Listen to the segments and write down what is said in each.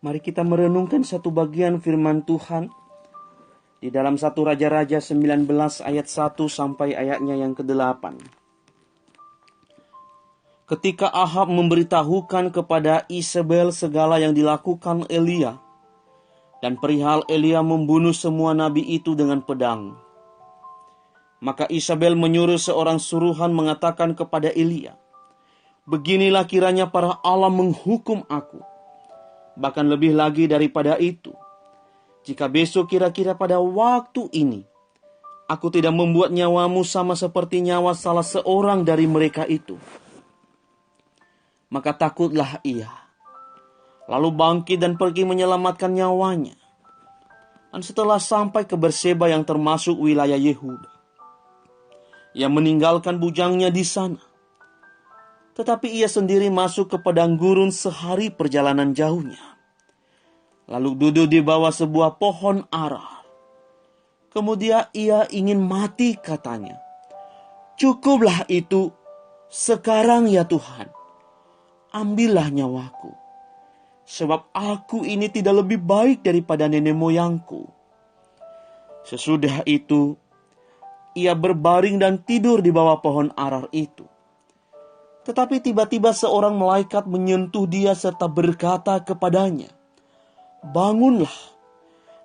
Mari kita merenungkan satu bagian firman Tuhan di dalam 1 Raja-Raja 19 ayat 1 sampai ayatnya yang ke-8. Ketika Ahab memberitahukan kepada Isabel segala yang dilakukan Elia, dan perihal Elia membunuh semua nabi itu dengan pedang, maka Isabel menyuruh seorang suruhan mengatakan kepada Elia, "Beginilah kiranya para Allah menghukum aku. Bahkan lebih lagi daripada itu, jika besok kira-kira pada waktu ini, aku tidak membuat nyawamu sama seperti nyawa salah seorang dari mereka itu." Maka takutlah ia, lalu bangkit dan pergi menyelamatkan nyawanya. Dan setelah sampai ke Berseba yang termasuk wilayah Yehuda, ia meninggalkan bujangnya di sana. Tetapi ia sendiri masuk ke padang gurun sehari perjalanan jauhnya. Lalu duduk di bawah sebuah pohon ara. Kemudian ia ingin mati, katanya. "Cukuplah itu, sekarang ya Tuhan, ambillah nyawaku. Sebab aku ini tidak lebih baik daripada nenek moyangku." Sesudah itu, ia berbaring dan tidur di bawah pohon arar itu. Tetapi tiba-tiba seorang malaikat menyentuh dia serta berkata kepadanya, "Bangunlah,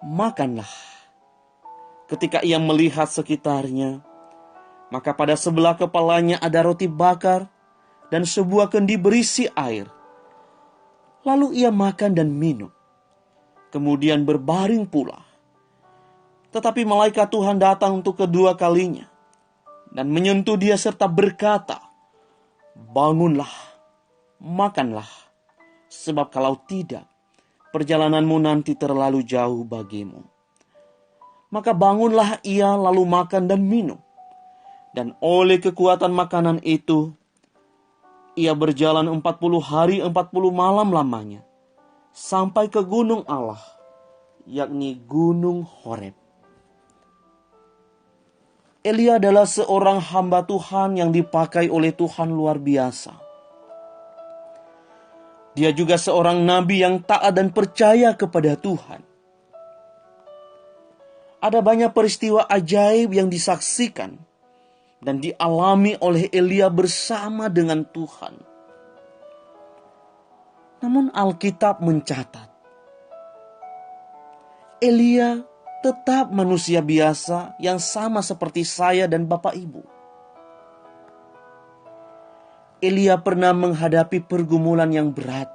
makanlah." Ketika ia melihat sekitarnya, maka pada sebelah kepalanya ada roti bakar dan sebuah kendi berisi air. Lalu ia makan dan minum, kemudian berbaring pula. Tetapi malaikat Tuhan datang untuk kedua kalinya dan menyentuh dia serta berkata, "Bangunlah, makanlah, sebab kalau tidak, perjalananmu nanti terlalu jauh bagimu." Maka bangunlah ia lalu makan dan minum. Dan oleh kekuatan makanan itu, ia berjalan 40 hari 40 malam lamanya, sampai ke gunung Allah, yakni Gunung Horeb. Elia adalah seorang hamba Tuhan yang dipakai oleh Tuhan luar biasa. Dia juga seorang nabi yang taat dan percaya kepada Tuhan. Ada banyak peristiwa ajaib yang disaksikan dan dialami oleh Elia bersama dengan Tuhan. Namun Alkitab mencatat, Elia tetap manusia biasa yang sama seperti saya dan Bapak Ibu. Elia pernah menghadapi pergumulan yang berat.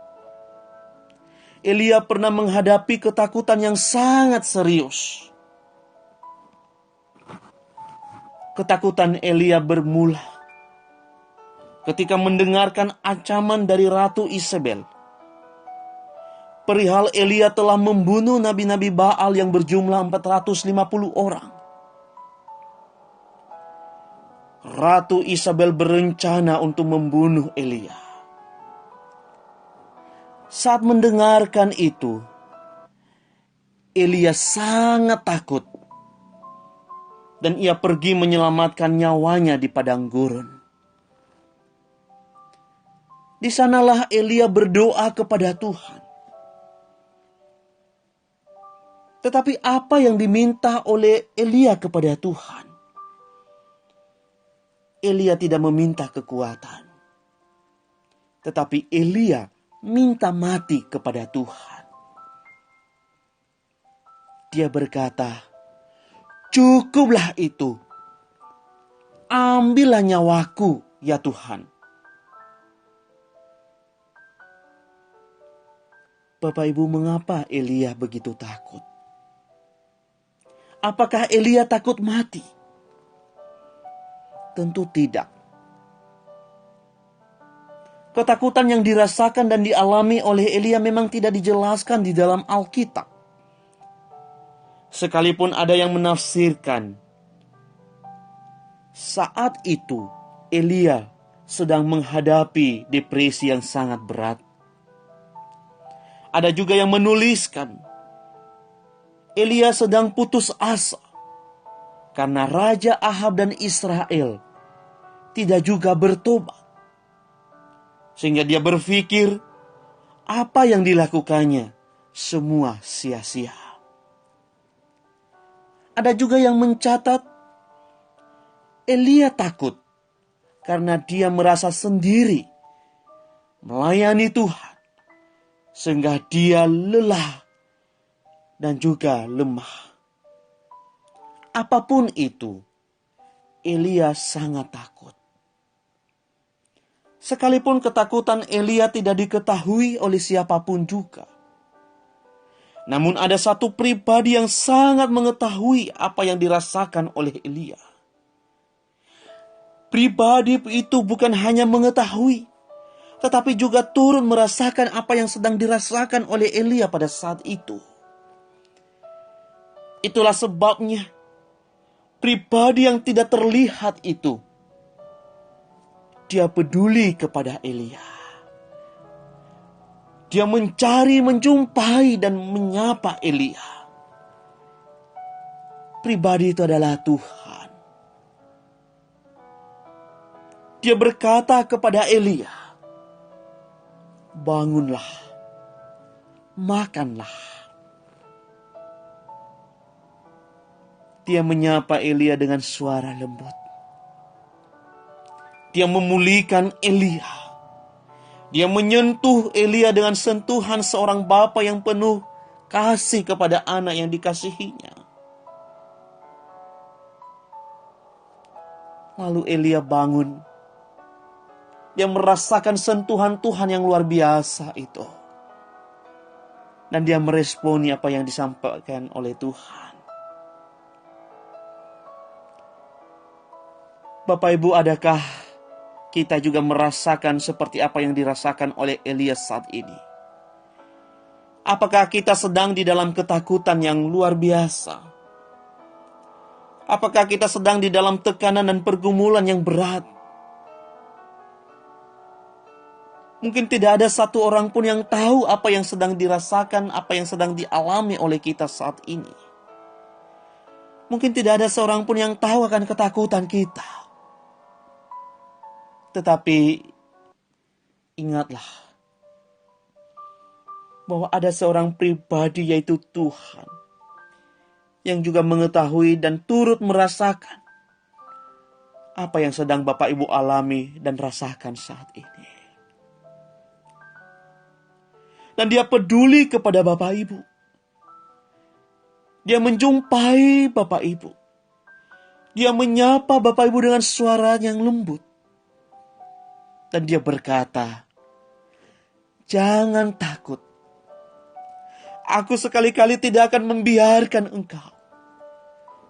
Elia pernah menghadapi ketakutan yang sangat serius. Ketakutan Elia bermula ketika mendengarkan ancaman dari Ratu Isabel. Perihal Elia telah membunuh nabi-nabi Baal yang berjumlah 450 orang. Ratu Isabel berencana untuk membunuh Elia. Saat mendengarkan itu, Elia sangat takut. Dan ia pergi menyelamatkan nyawanya di padang gurun. Di sanalah Elia berdoa kepada Tuhan. Tetapi apa yang diminta oleh Elia kepada Tuhan? Elia tidak meminta kekuatan. Tetapi Elia minta mati kepada Tuhan. Dia berkata, "Cukuplah itu. Ambillah nyawaku, ya Tuhan." Bapak Ibu, mengapa Elia begitu takut? Apakah Elia takut mati? Tentu tidak. Ketakutan yang dirasakan dan dialami oleh Elia memang tidak dijelaskan di dalam Alkitab. Sekalipun ada yang menafsirkan, saat itu Elia sedang menghadapi depresi yang sangat berat. Ada juga yang menuliskan, Elia sedang putus asa karena Raja Ahab dan Israel tidak juga bertobat. Sehingga dia berpikir, apa yang dilakukannya semua sia-sia. Ada juga yang mencatat Elia takut karena dia merasa sendiri melayani Tuhan, sehingga dia lelah dan juga lemah. Apapun itu, Elia sangat takut. Sekalipun ketakutan Elia tidak diketahui oleh siapapun juga. Namun ada satu pribadi yang sangat mengetahui apa yang dirasakan oleh Elia. Pribadi itu bukan hanya mengetahui, tetapi juga turut merasakan apa yang sedang dirasakan oleh Elia pada saat itu. Itulah sebabnya pribadi yang tidak terlihat itu, dia peduli kepada Elia. Dia mencari, menjumpai, dan menyapa Elia. Pribadi itu adalah Tuhan. Dia berkata kepada Elia, bangunlah, makanlah. Dia menyapa Elia dengan suara lembut. Dia memulihkan Elia. Dia menyentuh Elia dengan sentuhan seorang bapa yang penuh kasih kepada anak yang dikasihinya. Lalu Elia bangun. Dia merasakan sentuhan Tuhan yang luar biasa itu. Dan dia meresponi apa yang disampaikan oleh Tuhan. Bapak Ibu, adakah kita juga merasakan seperti apa yang dirasakan oleh Elia saat ini? Apakah kita sedang di dalam ketakutan yang luar biasa? Apakah kita sedang di dalam tekanan dan pergumulan yang berat? Mungkin tidak ada satu orang pun yang tahu apa yang sedang dirasakan, apa yang sedang dialami oleh kita saat ini. Mungkin tidak ada seorang pun yang tahu akan ketakutan kita. Tetapi ingatlah bahwa ada seorang pribadi, yaitu Tuhan, yang juga mengetahui dan turut merasakan apa yang sedang Bapak Ibu alami dan rasakan saat ini. Dan dia peduli kepada Bapak Ibu. Dia menjumpai Bapak Ibu. Dia menyapa Bapak Ibu dengan suara yang lembut. Dan dia berkata, jangan takut. Aku sekali-kali tidak akan membiarkan engkau.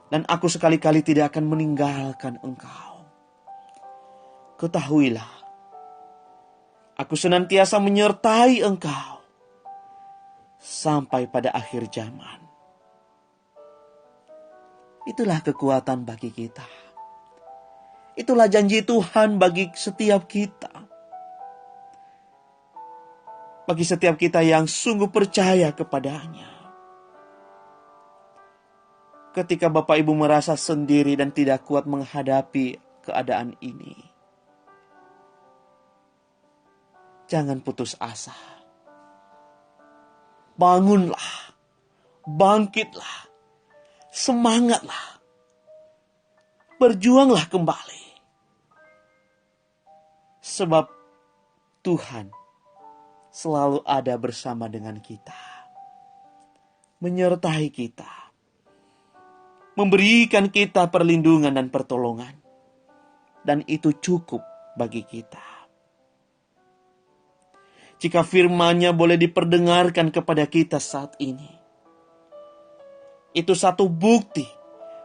Dan aku sekali-kali tidak akan meninggalkan engkau. Ketahuilah, aku senantiasa menyertai engkau sampai pada akhir zaman. Itulah kekuatan bagi kita. Itulah janji Tuhan bagi setiap kita. Bagi setiap kita yang sungguh percaya kepadanya. Ketika Bapak Ibu merasa sendiri dan tidak kuat menghadapi keadaan ini, jangan putus asa. Bangunlah, bangkitlah, semangatlah, berjuanglah kembali. Sebab Tuhan selalu ada bersama dengan kita, menyertai kita, memberikan kita perlindungan dan pertolongan. Dan itu cukup bagi kita. Jika firman-Nya boleh diperdengarkan kepada kita saat ini, itu satu bukti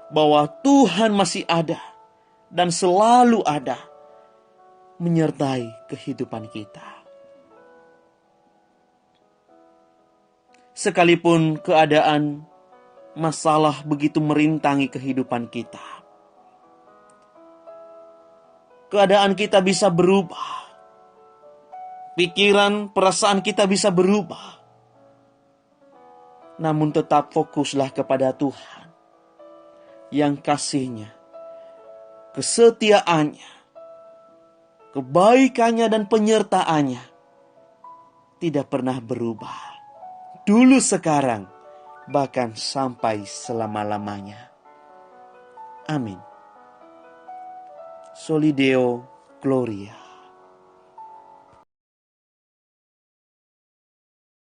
bahwa Tuhan masih ada dan selalu ada menyertai kehidupan kita. Sekalipun keadaan masalah begitu merintangi kehidupan kita, keadaan kita bisa berubah. Pikiran, perasaan kita bisa berubah. Namun tetap fokuslah kepada Tuhan yang kasih-Nya, kesetiaan-Nya, kebaikan-Nya dan penyertaan-Nya tidak pernah berubah. dulu sekarang, bahkan sampai selama-lamanya. Amin. Soli Deo Gloria.